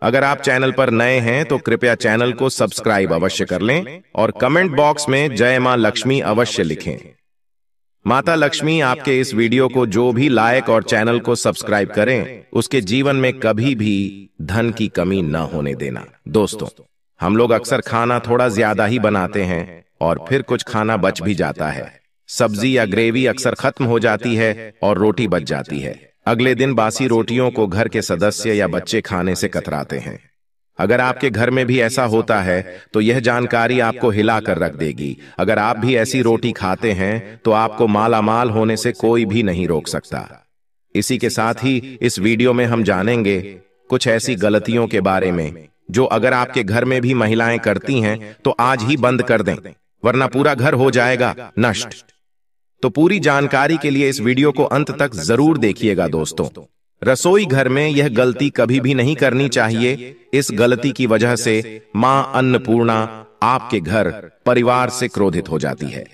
अगर आप चैनल पर नए हैं तो कृपया चैनल को सब्सक्राइब अवश्य कर लें और कमेंट बॉक्स में जय मां लक्ष्मी अवश्य लिखें। माता लक्ष्मी आपके इस वीडियो को जो भी लाइक और चैनल को सब्सक्राइब करें, उसके जीवन में कभी भी धन की कमी न होने देना। दोस्तों, हम लोग अक्सर खाना थोड़ा ज्यादा ही बनाते हैं और फिर कुछ खाना बच भी जाता है। सब्जी या ग्रेवी अक्सर खत्म हो जाती है और रोटी बच जाती है। अगले दिन बासी रोटियों को घर के सदस्य या बच्चे खाने से कतराते हैं। अगर आपके घर में भी ऐसा होता है तो यह जानकारी आपको हिला कर रख देगी। अगर आप भी ऐसी रोटी खाते हैं तो आपको माला माल होने से कोई भी नहीं रोक सकता। इसी के साथ ही इस वीडियो में हम जानेंगे कुछ ऐसी गलतियों के बारे में जो अगर आपके घर में भी महिलाएं करती हैं तो आज ही बंद कर दें, वरना पूरा घर हो जाएगा नष्ट। तो पूरी जानकारी के लिए इस वीडियो को अंत तक जरूर देखिएगा। दोस्तों, रसोई घर में यह गलती कभी भी नहीं करनी चाहिए। इस गलती की वजह से मां अन्नपूर्णा आपके घर परिवार से क्रोधित हो जाती है।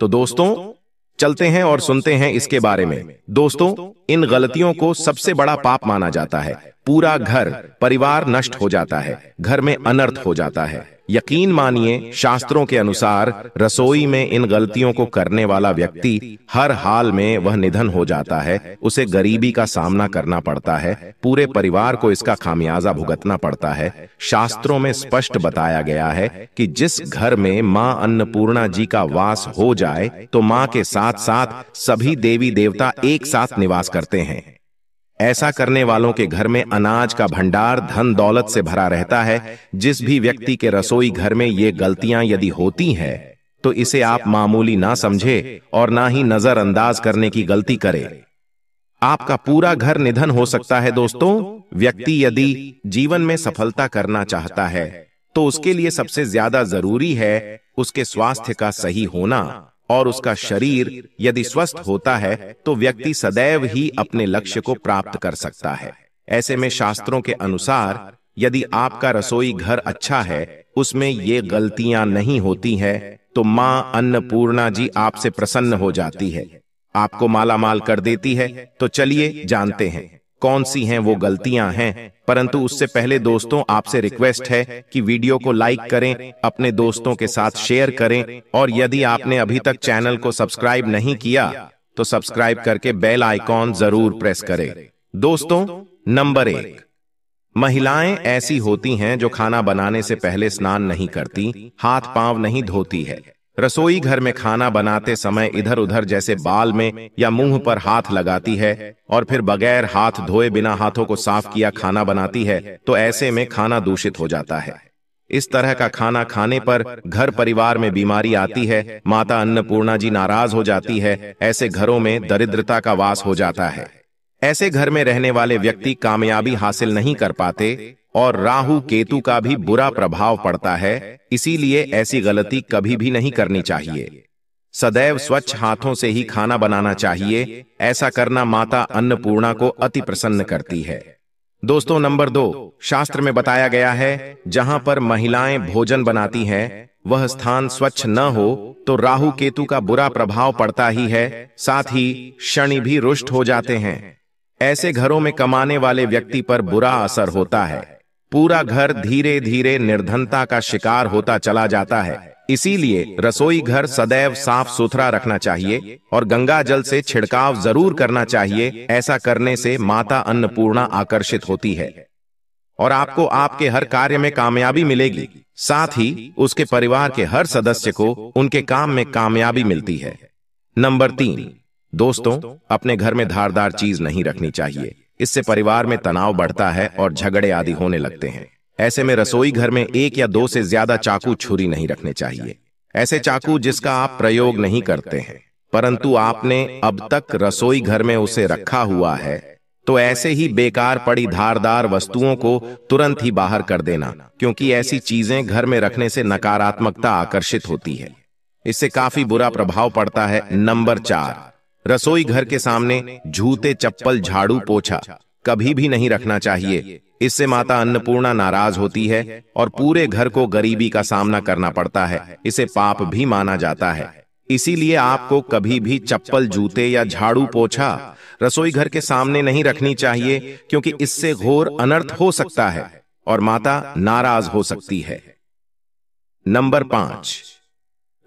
तो दोस्तों, चलते हैं और सुनते हैं इसके बारे में। दोस्तों, इन गलतियों को सबसे बड़ा पाप माना जाता है। पूरा घर परिवार नष्ट हो जाता है, घर में अनर्थ हो जाता है। यकीन मानिए, शास्त्रों के अनुसार रसोई में इन गलतियों को करने वाला व्यक्ति हर हाल में वह निधन हो जाता है। उसे गरीबी का सामना करना पड़ता है, पूरे परिवार को इसका खामियाजा भुगतना पड़ता है। शास्त्रों में स्पष्ट बताया गया है कि जिस घर में मां अन्नपूर्णा जी का वास हो जाए तो मां के साथ साथ सभी देवी देवता एक साथ निवास करते हैं। ऐसा करने वालों के घर में अनाज का भंडार धन दौलत से भरा रहता है। जिस भी व्यक्ति के रसोई घर में ये गलतियां यदि होती हैं तो इसे आप मामूली ना समझे और ना ही नजरअंदाज करने की गलती करें। आपका पूरा घर निधन हो सकता है। दोस्तों, व्यक्ति यदि जीवन में सफलता करना चाहता है तो उसके लिए सबसे ज्यादा जरूरी है उसके स्वास्थ्य का सही होना, और उसका शरीर यदि स्वस्थ होता है तो व्यक्ति सदैव ही अपने लक्ष्य को प्राप्त कर सकता है। ऐसे में शास्त्रों के अनुसार यदि आपका रसोई घर अच्छा है, उसमें ये गलतियां नहीं होती हैं, तो मां अन्नपूर्णा जी आपसे प्रसन्न हो जाती है, आपको माला माल कर देती है। तो चलिए जानते हैं कौन सी हैं वो गलतियां हैं। परंतु उससे पहले दोस्तों, आपसे रिक्वेस्ट है कि वीडियो को लाइक करें, अपने दोस्तों के साथ शेयर करें, और यदि आपने अभी तक चैनल को सब्सक्राइब नहीं किया तो सब्सक्राइब करके बेल आइकॉन जरूर प्रेस करें। दोस्तों, नंबर 1, महिलाएं ऐसी होती हैं जो खाना बनाने से पहले स्नान नहीं करती, हाथ पांव नहीं धोती है। रसोई घर में खाना बनाते समय इधर उधर जैसे बाल में या मुंह पर हाथ लगाती है और फिर बगैर हाथ धोए बिना हाथों को साफ किया खाना बनाती है, तो ऐसे में खाना दूषित हो जाता है। इस तरह का खाना खाने पर घर परिवार में बीमारी आती है, माता अन्नपूर्णा जी नाराज हो जाती है। ऐसे घरों में दरिद्रता का वास हो जाता है। ऐसे घर में रहने वाले व्यक्ति कामयाबी हासिल नहीं कर पाते और राहु केतु का भी बुरा प्रभाव पड़ता है। इसीलिए ऐसी गलती कभी भी नहीं करनी चाहिए। सदैव स्वच्छ हाथों से ही खाना बनाना चाहिए। ऐसा करना माता अन्नपूर्णा को अति प्रसन्न करती है। दोस्तों, नंबर 2, शास्त्र में बताया गया है जहां पर महिलाएं भोजन बनाती हैं वह स्थान स्वच्छ न हो तो राहु केतु का बुरा प्रभाव पड़ता ही है, साथ ही शनि भी रुष्ट हो जाते हैं। ऐसे घरों में कमाने वाले व्यक्ति पर बुरा असर होता है। पूरा घर धीरे धीरे निर्धनता का शिकार होता चला जाता है। इसीलिए रसोई घर सदैव साफ सुथरा रखना चाहिए और गंगा जल से छिड़काव जरूर करना चाहिए। ऐसा करने से माता अन्नपूर्णा आकर्षित होती है और आपको आपके हर कार्य में कामयाबी मिलेगी। साथ ही उसके परिवार के हर सदस्य को उनके काम में कामयाबी मिलती है। नंबर 3, दोस्तों, अपने घर में धारदार चीज नहीं रखनी चाहिए। इससे परिवार में तनाव बढ़ता है और झगड़े आदि होने लगते हैं। ऐसे में रसोई घर में 1 या 2 से ज्यादा चाकू छुरी नहीं रखने चाहिए। ऐसे चाकू जिसका आप प्रयोग नहीं करते हैं परंतु आपने अब तक रसोई घर में उसे रखा हुआ है, तो ऐसे ही बेकार पड़ी धारदार वस्तुओं को तुरंत ही बाहर कर देना, क्योंकि ऐसी चीजें घर में रखने से नकारात्मकता आकर्षित होती है। इससे काफी बुरा प्रभाव पड़ता है। नंबर 4, रसोई घर के सामने जूते चप्पल झाड़ू पोछा कभी भी नहीं रखना चाहिए। इससे माता अन्नपूर्णा नाराज होती है और पूरे घर को गरीबी का सामना करना पड़ता है। इसे पाप भी माना जाता है। इसीलिए आपको कभी भी चप्पल जूते या झाड़ू पोछा रसोई घर के सामने नहीं रखनी चाहिए, क्योंकि इससे घोर अनर्थ हो सकता है और माता नाराज हो सकती है। नंबर 5,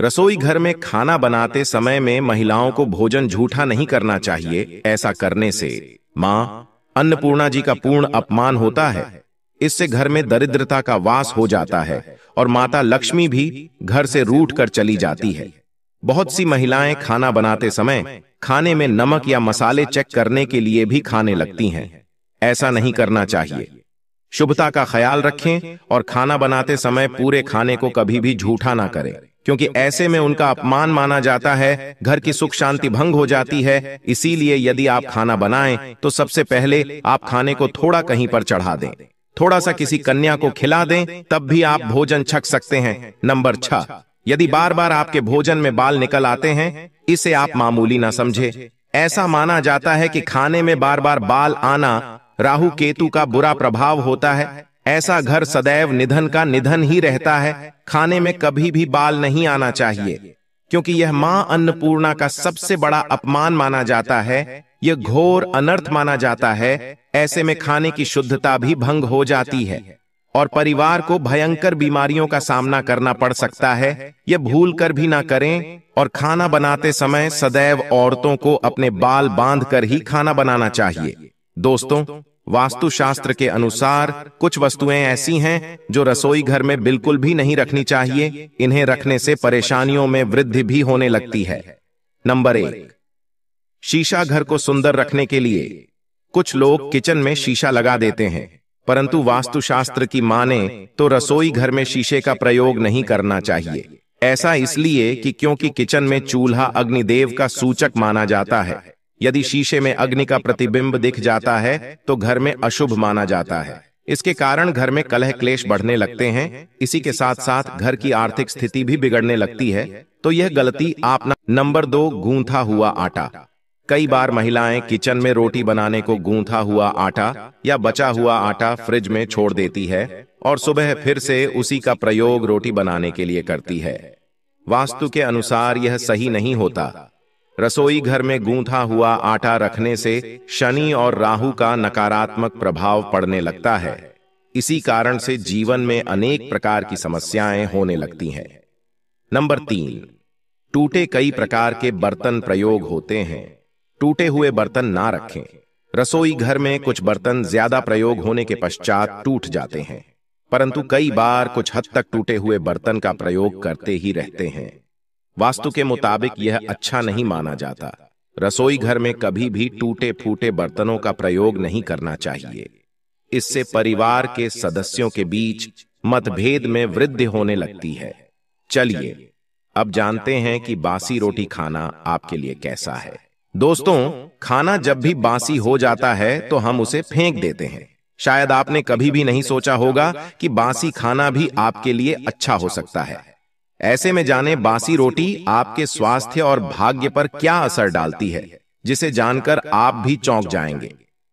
रसोई घर में खाना बनाते समय में महिलाओं को भोजन झूठा नहीं करना चाहिए। ऐसा करने से मां अन्नपूर्णा जी का पूर्ण अपमान होता है। इससे घर में दरिद्रता का वास हो जाता है और माता लक्ष्मी भी घर से रूठ कर चली जाती है। बहुत सी महिलाएं खाना बनाते समय खाने में नमक या मसाले चेक करने के लिए भी खाने लगती हैं। ऐसा नहीं करना चाहिए। शुभता का ख्याल रखें और खाना बनाते समय पूरे खाने को कभी भी झूठा ना करें, क्योंकि ऐसे में उनका अपमान माना जाता है, घर की सुख शांति भंग हो जाती है। इसीलिए यदि आप खाना बनाएं तो सबसे पहले आप खाने को थोड़ा कहीं पर चढ़ा दें, थोड़ा सा किसी कन्या को खिला दें, तब भी आप भोजन छक सकते हैं। नंबर 6, यदि बार बार आपके भोजन में बाल निकल आते हैं, इसे आप मामूली ना समझे। ऐसा माना जाता है कि खाने में बार बार बाल आना राहु केतु का बुरा प्रभाव होता है। ऐसा घर सदैव निधन का निधन ही रहता है। खाने में कभी भी बाल नहीं आना चाहिए, क्योंकि यह मां अन्नपूर्णा का सबसे बड़ा अपमान माना जाता है। यह घोर अनर्थ माना जाता है। ऐसे में खाने की शुद्धता भी भंग हो जाती है और परिवार को भयंकर बीमारियों का सामना करना पड़ सकता है। यह भूल कर भी ना करें। और खाना बनाते समय सदैव औरतों को अपने बाल बांध कर ही खाना बनाना चाहिए। दोस्तों, वास्तुशास्त्र के अनुसार कुछ वस्तुएं ऐसी हैं जो रसोई घर में बिल्कुल भी नहीं रखनी चाहिए। इन्हें रखने से परेशानियों में वृद्धि भी होने लगती है। नंबर 1, शीशा घर को सुंदर रखने के लिए कुछ लोग किचन में शीशा लगा देते हैं, परंतु वास्तुशास्त्र की माने तो रसोई घर में शीशे का प्रयोग नहीं करना चाहिए। ऐसा इसलिए कि क्योंकि किचन में चूल्हा अग्निदेव का सूचक माना जाता है। यदि शीशे में अग्नि का प्रतिबिंब दिख जाता है तो घर में अशुभ माना जाता है। इसके कारण घर में कलह क्लेश बढ़ने लगते हैं। इसी के साथ साथ घर की आर्थिक स्थिति भी बिगड़ने लगती है। तो यह गलती आप नंबर 2, गूंथा हुआ आटा। कई बार महिलाएं किचन में रोटी बनाने को गूंथा हुआ आटा या बचा हुआ आटा फ्रिज में छोड़ देती है और सुबह फिर से उसी का प्रयोग रोटी बनाने के लिए करती है। वास्तु के अनुसार यह सही नहीं होता। रसोई घर में गूंथा हुआ आटा रखने से शनि और राहु का नकारात्मक प्रभाव पड़ने लगता है। इसी कारण से जीवन में अनेक प्रकार की समस्याएं होने लगती हैं। नंबर 3, टूटे कई प्रकार के बर्तन प्रयोग होते हैं। टूटे हुए बर्तन ना रखें। रसोई घर में कुछ बर्तन ज्यादा प्रयोग होने के पश्चात टूट जाते हैं, परंतु कई बार कुछ हद तक टूटे हुए बर्तन का प्रयोग करते ही रहते हैं। वास्तु के मुताबिक यह अच्छा नहीं माना जाता। रसोई घर में कभी भी टूटे फूटे बर्तनों का प्रयोग नहीं करना चाहिए। इससे परिवार के सदस्यों के बीच मतभेद में वृद्धि होने लगती है। चलिए अब जानते हैं कि बासी रोटी खाना आपके लिए कैसा है। दोस्तों, खाना जब भी बासी हो जाता है तो हम उसे फेंक देते हैं। शायद आपने कभी भी नहीं सोचा होगा कि बासी खाना भी आपके लिए अच्छा हो सकता है। ऐसे में जाने बासी रोटी आपके स्वास्थ्य और भाग्य पर क्या असर डालती है, जिसे जानकर आप भी चौंक जाएंगे।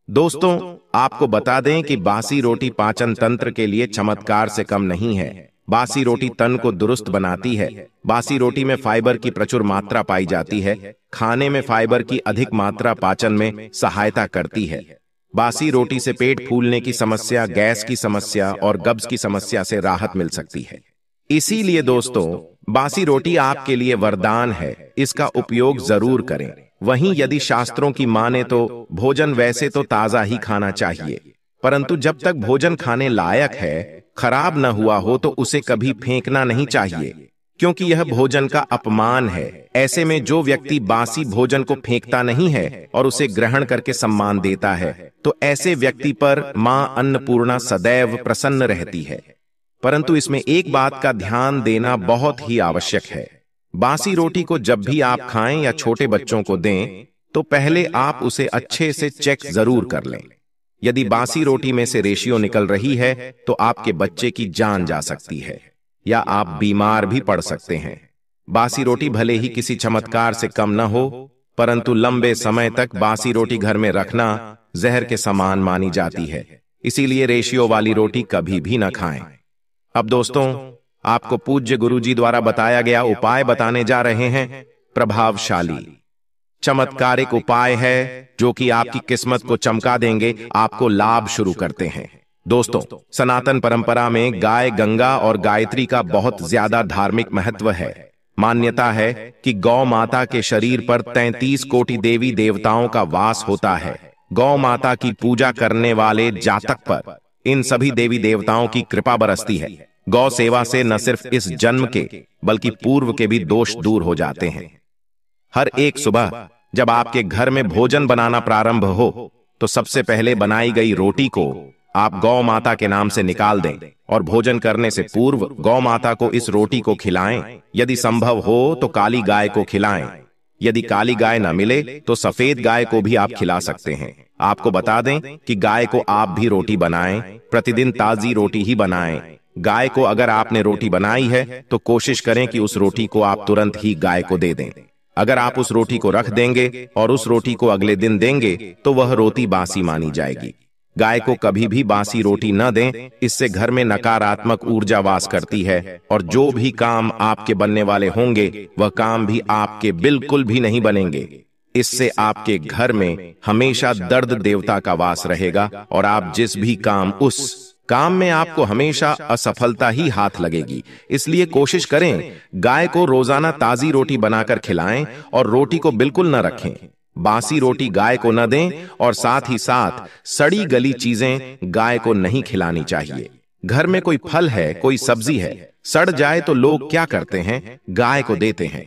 दोस्तों, आपको बता दें कि बासी रोटी पाचन तंत्र के लिए चमत्कार से कम नहीं है। बासी रोटी तन को दुरुस्त बनाती है। बासी रोटी में फाइबर की प्रचुर मात्रा पाई जाती है। खाने में फाइबर की अधिक मात्रा पाचन में सहायता करती है। बासी रोटी से पेट फूलने की समस्या, गैस की समस्या और कब्ज की समस्या से राहत मिल सकती है। इसीलिए दोस्तों, बासी रोटी आपके लिए वरदान है। इसका उपयोग जरूर करें। वहीं यदि शास्त्रों की माने तो भोजन वैसे तो ताजा ही खाना चाहिए, परंतु जब तक भोजन खाने लायक है, खराब न हुआ हो तो उसे कभी फेंकना नहीं चाहिए, क्योंकि यह भोजन का अपमान है। ऐसे में जो व्यक्ति बासी भोजन को फेंकता नहीं है और उसे ग्रहण करके सम्मान देता है, तो ऐसे व्यक्ति पर मां अन्नपूर्णा सदैव प्रसन्न रहती है। परंतु इसमें एक बात का ध्यान देना बहुत ही आवश्यक है। बासी रोटी को जब भी आप खाएं या छोटे बच्चों को दें, तो पहले आप उसे अच्छे से चेक जरूर कर लें। यदि बासी रोटी में से रेशियो निकल रही है तो आपके बच्चे की जान जा सकती है या आप बीमार भी पड़ सकते हैं। बासी रोटी भले ही किसी चमत्कार से कम न हो, परंतु लंबे समय तक बासी रोटी घर में रखना जहर के समान मानी जाती है। इसीलिए रेशियो वाली रोटी कभी भी न खाएं। अब दोस्तों, आपको पूज्य गुरुजी द्वारा बताया गया उपाय बताने जा रहे हैं। प्रभावशाली चमत्कारिक उपाय है जो कि आपकी किस्मत को चमका देंगे। आपको लाभ शुरू करते हैं। दोस्तों, सनातन परंपरा में गाय गंगा और गायत्री का बहुत ज्यादा धार्मिक महत्व है। मान्यता है कि गौ माता के शरीर पर 33 कोटि देवी देवताओं का वास होता है। गौ माता की पूजा करने वाले जातक पर इन सभी देवी देवताओं की कृपा बरसती है। गौ सेवा से न सिर्फ इस जन्म के बल्कि पूर्व के भी दोष दूर हो जाते हैं। हर एक सुबह जब आपके घर में भोजन बनाना प्रारंभ हो तो सबसे पहले बनाई गई रोटी को आप गौ माता के नाम से निकाल दें और भोजन करने से पूर्व गौ माता को इस रोटी को खिलाएं। यदि संभव हो तो काली गाय को खिलाएं। यदि काली गाय न मिले तो सफेद गाय को भी आप खिला सकते हैं। आपको बता दें कि गाय को आप भी रोटी बनाएं, प्रतिदिन ताजी रोटी ही बनाएं। गाय को अगर आपने रोटी बनाई है तो कोशिश करें कि उस रोटी को आप तुरंत ही गाय को दे दें। अगर आप उस रोटी को रख देंगे और उस रोटी को अगले दिन देंगे तो वह रोटी बासी मानी जाएगी। गाय को कभी भी बासी रोटी न दें, इससे घर में नकारात्मक ऊर्जा वास करती है और जो भी काम आपके बनने वाले होंगे वह काम भी आपके बिल्कुल भी नहीं बनेंगे। इससे आपके घर में हमेशा दर्द देवता का वास रहेगा और आप जिस भी उस काम में आपको हमेशा असफलता ही हाथ लगेगी। इसलिए कोशिश करें गाय को रोजाना ताजी रोटी बनाकर खिलाएं और रोटी को बिल्कुल न रखें। बासी रोटी गाय को न दें और साथ ही साथ सड़ी गली चीजें गाय को नहीं खिलानी चाहिए। घर में कोई फल है, कोई सब्जी है, सड़ जाए तो लोग क्या करते हैं? गाय को देते हैं।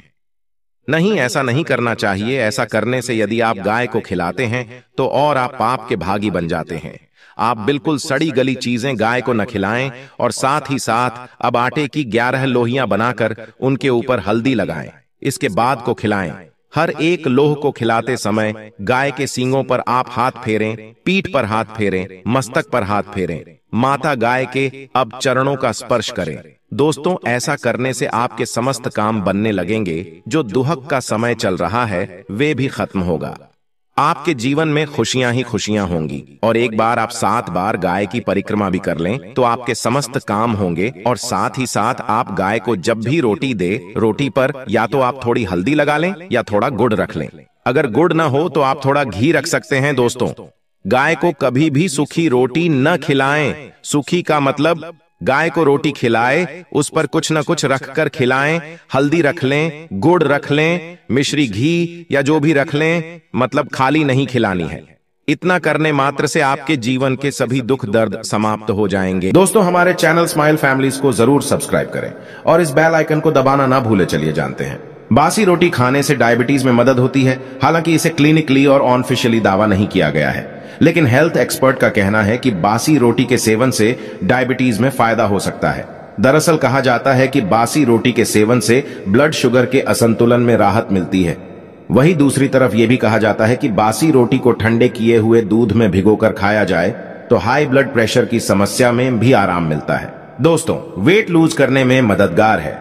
नहीं, ऐसा नहीं करना चाहिए। ऐसा करने से यदि आप गाय को खिलाते हैं तो और आप पाप के भागी बन जाते हैं। आप बिल्कुल सड़ी गली चीजें गाय को न खिलाएं और साथ ही साथ अब आटे की 11 लोहियां बनाकर उनके ऊपर हल्दी लगाएं। इसके बाद को खिलाएं। हर एक लोह को खिलाते समय गाय के सींगों पर आप हाथ फेरें, पीठ पर हाथ फेरें, मस्तक पर हाथ फेरें। माता गाय के अब चरणों का स्पर्श करें। दोस्तों, ऐसा करने से आपके समस्त काम बनने लगेंगे। जो दुहक का समय चल रहा है वे भी खत्म होगा। आपके जीवन में खुशियां ही खुशियां होंगी। और एक बार आप 7 बार गाय की परिक्रमा भी कर लें तो आपके समस्त काम होंगे। और साथ ही साथ आप गाय को जब भी रोटी दे, रोटी पर या तो आप थोड़ी हल्दी लगा लें या थोड़ा गुड़ रख लें। अगर गुड़ ना हो तो आप थोड़ा घी रख सकते हैं। दोस्तों, गाय को कभी भी सूखी रोटी न खिलाएं। सूखी का मतलब गाय को रोटी खिलाए, उस पर कुछ न कुछ रखकर खिलाएं। हल्दी रख लें, गुड़ रख लें, मिश्री घी या जो भी रख लें, मतलब खाली नहीं खिलानी है। इतना करने मात्र से आपके जीवन के सभी दुख दर्द समाप्त हो जाएंगे। दोस्तों, हमारे चैनल स्माइल फैमिलीज को जरूर सब्सक्राइब करें और इस बेल आइकन को दबाना ना भूले। चलिए जानते हैं, बासी रोटी खाने से डायबिटीज में मदद होती है। हालांकि इसे क्लिनिकली और ऑफिशियली दावा नहीं किया गया है, लेकिन हेल्थ एक्सपर्ट का कहना है कि बासी रोटी के सेवन से डायबिटीज में फायदा हो सकता है। दरअसल कहा जाता है कि बासी रोटी के सेवन से ब्लड शुगर के असंतुलन में राहत मिलती है। वहीं दूसरी तरफ यह भी कहा जाता है कि बासी रोटी को ठंडे किए हुए दूध में भिगोकर खाया जाए तो हाई ब्लड प्रेशर की समस्या में भी आराम मिलता है। दोस्तों, वेट लूज करने में मददगार है।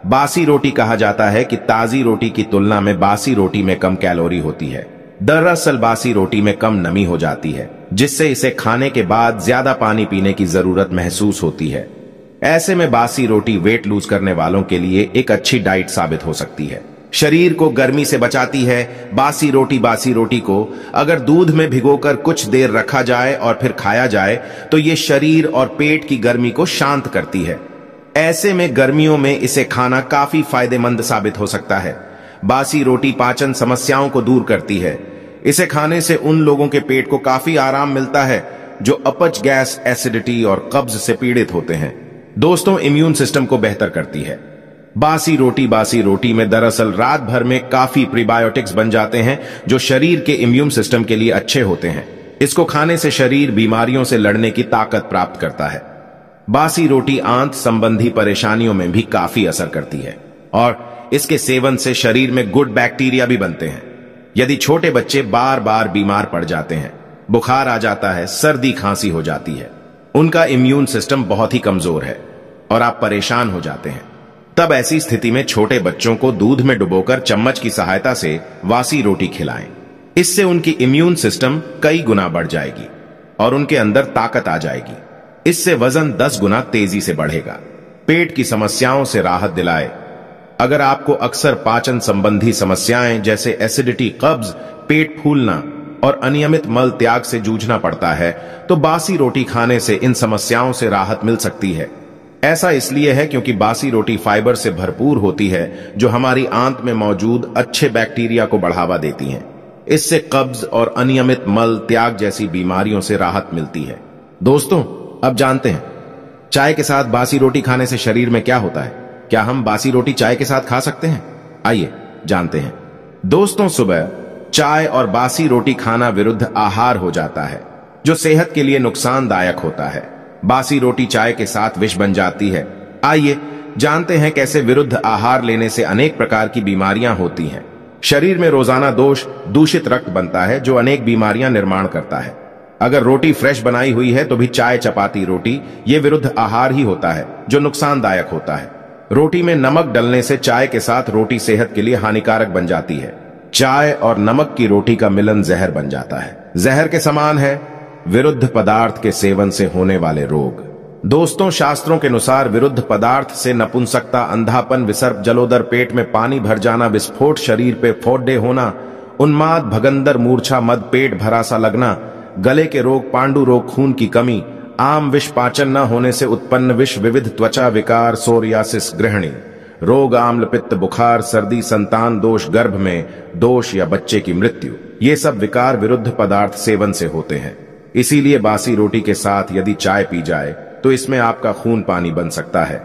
बासी रोटी कहा जाता है कि ताजी रोटी की तुलना में बासी रोटी में कम कैलोरी होती है। दरअसल बासी रोटी में कम नमी हो जाती है, जिससे इसे खाने के बाद ज्यादा पानी पीने की जरूरत महसूस होती है। ऐसे में बासी रोटी वेट लूज करने वालों के लिए एक अच्छी डाइट साबित हो सकती है। शरीर को गर्मी से बचाती है। बासी रोटी को अगर दूध में भिगोकर कुछ देर रखा जाए और फिर खाया जाए तो ये शरीर और पेट की गर्मी को शांत करती है। ऐसे में गर्मियों में इसे खाना काफी फायदेमंद साबित हो सकता है। बासी रोटी पाचन समस्याओं को दूर करती है। इसे खाने से उन लोगों के पेट को काफी आराम मिलता है जो अपच, गैस, एसिडिटी और कब्ज से पीड़ित होते हैं। दोस्तों, इम्यून सिस्टम को बेहतर करती है। बासी रोटी में दरअसल रात भर में काफी प्रीबायोटिक्स बन जाते हैं जो शरीर के इम्यून सिस्टम के लिए अच्छे होते हैं। इसको खाने से शरीर बीमारियों से लड़ने की ताकत प्राप्त करता है। बासी रोटी आंत संबंधी परेशानियों में भी काफी असर करती है और इसके सेवन से शरीर में गुड बैक्टीरिया भी बनते हैं। यदि छोटे बच्चे बार बार बीमार पड़ जाते हैं, बुखार आ जाता है, सर्दी खांसी हो जाती है, उनका इम्यून सिस्टम बहुत ही कमजोर है और आप परेशान हो जाते हैं, तब ऐसी स्थिति में छोटे बच्चों को दूध में डुबोकर चम्मच की सहायता से बासी रोटी खिलाएं। इससे उनकी इम्यून सिस्टम कई गुना बढ़ जाएगी और उनके अंदर ताकत आ जाएगी। इससे वजन 10 गुना तेजी से बढ़ेगा। पेट की समस्याओं से राहत दिलाए। अगर आपको अक्सर पाचन संबंधी समस्याएं जैसे एसिडिटी, कब्ज, पेट फूलना, और अनियमित मल त्याग से जूझना पड़ता है, तो बासी रोटी खाने से इन समस्याओं से राहत मिल सकती है। ऐसा इसलिए है क्योंकि बासी रोटी फाइबर से भरपूर होती है, जो हमारी आंत में मौजूद अच्छे बैक्टीरिया को बढ़ावा देती हैं। इससे कब्ज और अनियमित मल त्याग जैसी बीमारियों से राहत मिलती है। दोस्तों, अब जानते हैं चाय के साथ बासी रोटी खाने से शरीर में क्या होता है। क्या हम बासी रोटी चाय के साथ खा सकते हैं? आइए जानते हैं। दोस्तों, सुबह चाय और बासी रोटी खाना विरुद्ध आहार हो जाता है, जो सेहत के लिए नुकसानदायक होता है। बासी रोटी चाय के साथ विष बन जाती है। आइए जानते हैं कैसे विरुद्ध आहार लेने से अनेक प्रकार की बीमारियां होती हैं। शरीर में रोजाना दूषित रक्त बनता है, जो अनेक बीमारियां निर्माण करता है। अगर रोटी फ्रेश बनाई हुई है तो भी चाय, चपाती, रोटी ये विरुद्ध आहार ही होता है, जो नुकसानदायक होता है। रोटी में नमक डलने से चाय के साथ रोटी सेहत के लिए हानिकारक बन जाती है। चाय और नमक की रोटी का मिलन जहर बन जाता है। जहर के समान है विरुद्ध पदार्थ के सेवन से होने वाले रोग। दोस्तों, शास्त्रों के अनुसार विरुद्ध पदार्थ से नपुंसकता, अंधापन, विसर्प, जलोदर, पेट में पानी भर जाना, विस्फोट, शरीर पे फोड़े होना, उन्माद, भगंदर, मूर्छा, मद, पेट भरा सा लगना, गले के रोग, पांडु रोग, खून की कमी, आम विष पाचन न होने से उत्पन्न विष, विविध त्वचा विकार, सोरियासिस, गृहिणी रोग, आम्ल पित्त, बुखार, सर्दी, संतान दोष, गर्भ में दोष या बच्चे की मृत्यु, ये सब विकार विरुद्ध पदार्थ सेवन से होते हैं। इसीलिए बासी रोटी के साथ यदि चाय पी जाए तो इसमें आपका खून पानी बन सकता है,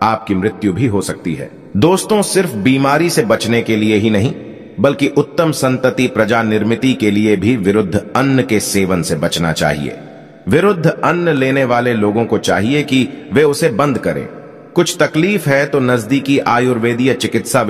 आपकी मृत्यु भी हो सकती है। दोस्तों, सिर्फ बीमारी से बचने के लिए ही नहीं, बल्कि उत्तम संतति प्रजा निर्मिति के लिए भी विरुद्ध अन्न के सेवन से बचना चाहिए। विरुद्ध अन्न लेने वाले लोगों को चाहिए कि वे उसे बंद करें। कुछ तकलीफ है तो नजदीकी आयुर्वेदीय चिकित्सा